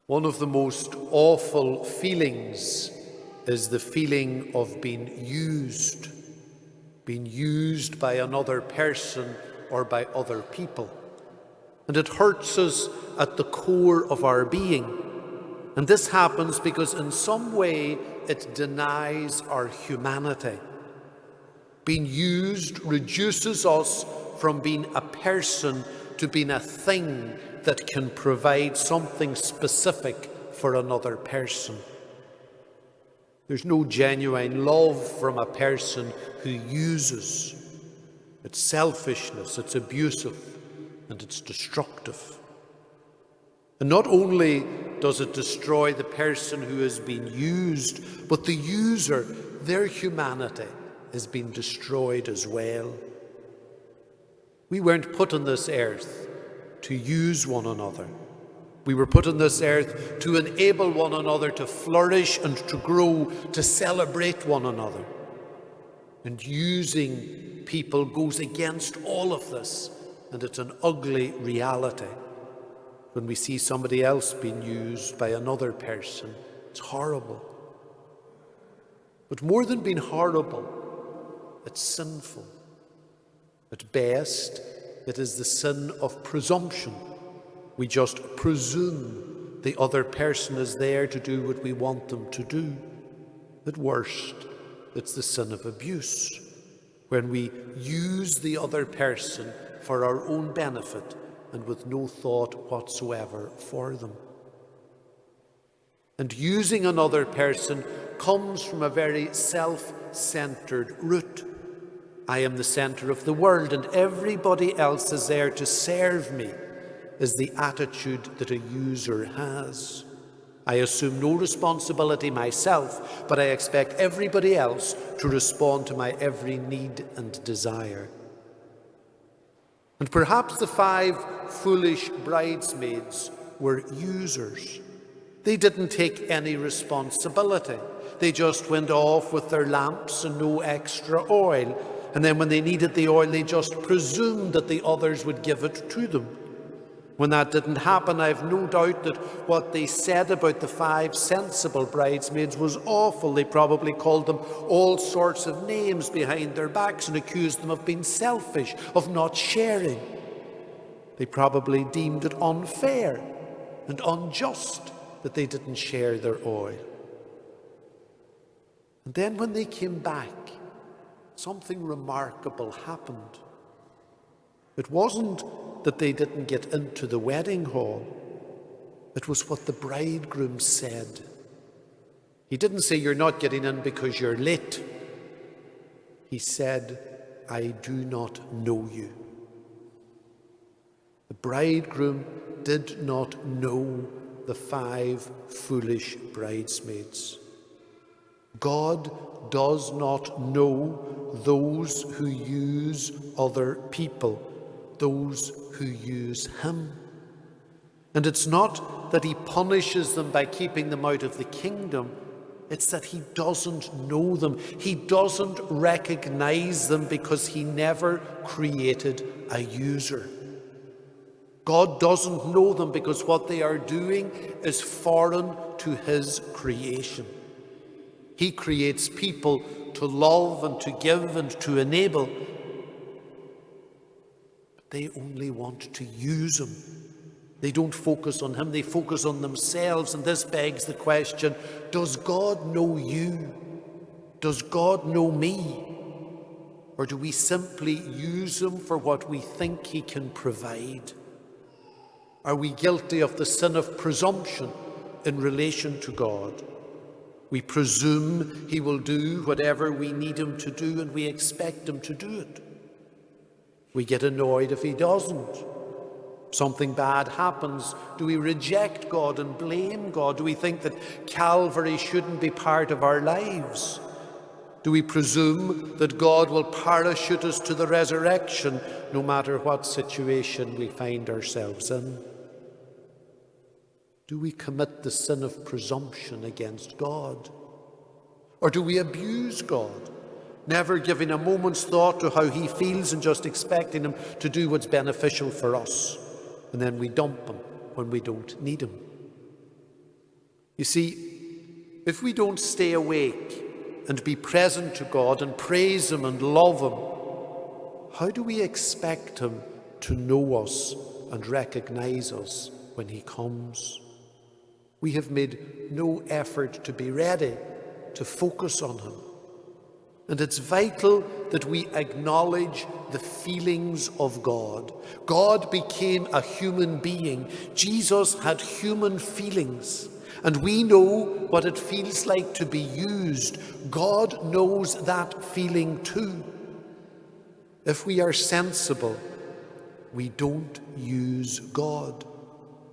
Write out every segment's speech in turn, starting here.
One of the most awful feelings is the feeling of being used by another person or by other people. And it hurts us at the core of our being. And this happens because in some way it denies our humanity. Being used reduces us from being a person to being a thing that can provide something specific for another person. There's no genuine love from a person who uses. It's selfishness, it's abusive, and it's destructive. And not only does it destroy the person who has been used, but the user, their humanity, is being destroyed as well. We weren't put on this earth to use one another. We were put on this earth to enable one another to flourish and to grow, to celebrate one another. And using people goes against all of this, and it's an ugly reality. When we see somebody else being used by another person, it's horrible. But more than being horrible, it's sinful. At best, it is the sin of presumption. We just presume the other person is there to do what we want them to do. At worst, it's the sin of abuse, when we use the other person for our own benefit and with no thought whatsoever for them. And using another person comes from a very self-centered root. I am the center of the world and everybody else is there to serve me, is the attitude that a user has. I assume no responsibility myself, but I expect everybody else to respond to my every need and desire. And perhaps the 5 foolish bridesmaids were users. They didn't take any responsibility. They just went off with their lamps and no extra oil. And then when they needed the oil, they just presumed that the others would give it to them. When that didn't happen, I have no doubt that what they said about the 5 sensible bridesmaids was awful. They probably called them all sorts of names behind their backs and accused them of being selfish, of not sharing. They probably deemed it unfair and unjust that they didn't share their oil. And then when they came back, something remarkable happened. It wasn't that they didn't get into the wedding hall. It was what the bridegroom said. He didn't say, "You're not getting in because you're late." He said, "I do not know you." The bridegroom did not know the 5 foolish bridesmaids. God does not know those who use other people, those who use him. And it's not that he punishes them by keeping them out of the kingdom, it's that he doesn't know them. He doesn't recognize them because he never created a user. God doesn't know them because what they are doing is foreign to his creation. He creates people to love and to give and to enable. But they only want to use him. They don't focus on him, they focus on themselves. And this begs the question, does God know you? Does God know me? Or do we simply use him for what we think he can provide? Are we guilty of the sin of presumption in relation to God? We presume he will do whatever we need him to do, and we expect him to do it. We get annoyed if he doesn't. Something bad happens. Do we reject God and blame God? Do we think that Calvary shouldn't be part of our lives? Do we presume that God will parachute us to the resurrection no matter what situation we find ourselves in? Do we commit the sin of presumption against God? Or do we abuse God, never giving a moment's thought to how he feels and just expecting him to do what's beneficial for us? And then we dump him when we don't need him. You see, if we don't stay awake and be present to God and praise Him and love Him, how do we expect Him to know us and recognize us when He comes? We have made no effort to be ready, to focus on Him. And it's vital that we acknowledge the feelings of God. God became a human being. Jesus had human feelings. And we know what it feels like to be used. God knows that feeling too. If we are sensible, we don't use God.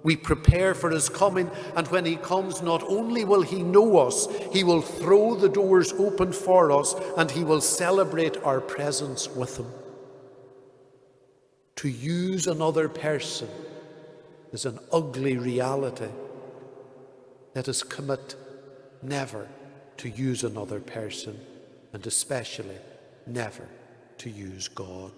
We prepare for His coming, and when He comes, not only will He know us, He will throw the doors open for us, and He will celebrate our presence with Him. To use another person is an ugly reality. Let us commit never to use another person, and especially never to use God.